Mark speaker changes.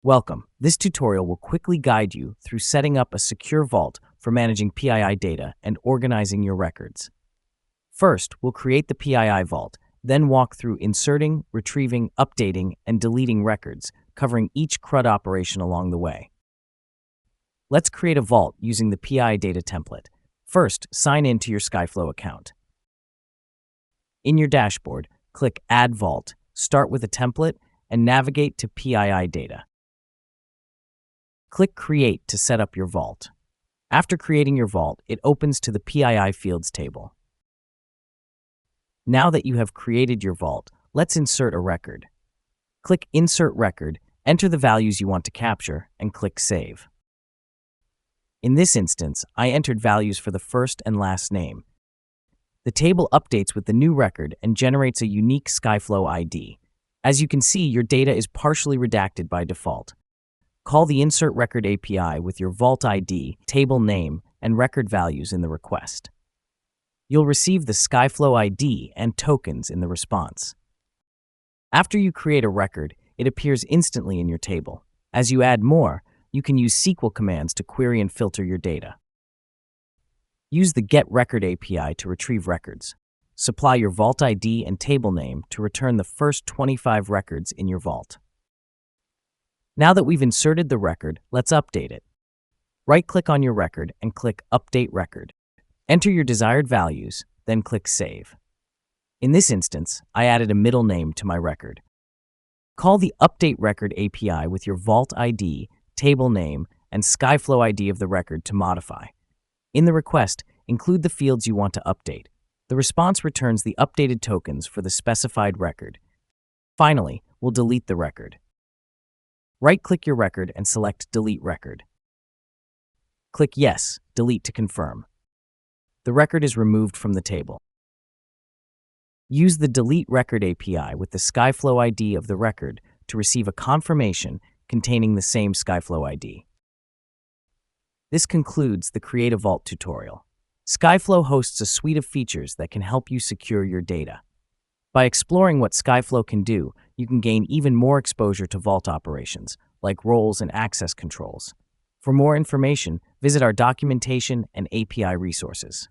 Speaker 1: Welcome. This tutorial will quickly guide you through setting up a secure vault for managing PII data and organizing your records. First, we'll create the PII vault, then walk through inserting, retrieving, updating, and deleting records, covering each CRUD operation along the way. Let's create a vault using the PII data template. First, sign in to your SkyFlow account. In your dashboard, click Add Vault, start with a template, and navigate to PII data. Click Create to set up your vault. After creating your vault, it opens to the PII fields table. Now that you have created your vault, let's insert a record. Click Insert Record, enter the values you want to capture, and click Save. In this instance, I entered values for the first and last name. The table updates with the new record and generates a unique SkyFlow ID. As you can see, your data is partially redacted by default. Call the Insert Record API with your Vault ID, table name, and record values in the request. You'll receive the SkyFlow ID and tokens in the response. After you create a record, it appears instantly in your table. As you add more, you can use SQL commands to query and filter your data. Use the getRecord API to retrieve records. Supply your Vault ID and table name to return the first 25 records in your vault. Now that we've inserted the record, let's update it. Right-click on your record and click Update Record. Enter your desired values, then click Save. In this instance, I added a middle name to my record. Call the Update Record API with your Vault ID, table name, and SkyFlow ID of the record to modify. In the request, include the fields you want to update. The response returns the updated tokens for the specified record. Finally, we'll delete the record. Right-click your record and select Delete Record. Click Yes, Delete to confirm. The record is removed from the table. Use the Delete Record API with the SkyFlow ID of the record to receive a confirmation containing the same SkyFlow ID. This concludes the Create a Vault tutorial. SkyFlow hosts a suite of features that can help you secure your data. By exploring what SkyFlow can do, you can gain even more exposure to vault operations, like roles and access controls. For more information, visit our documentation and API resources.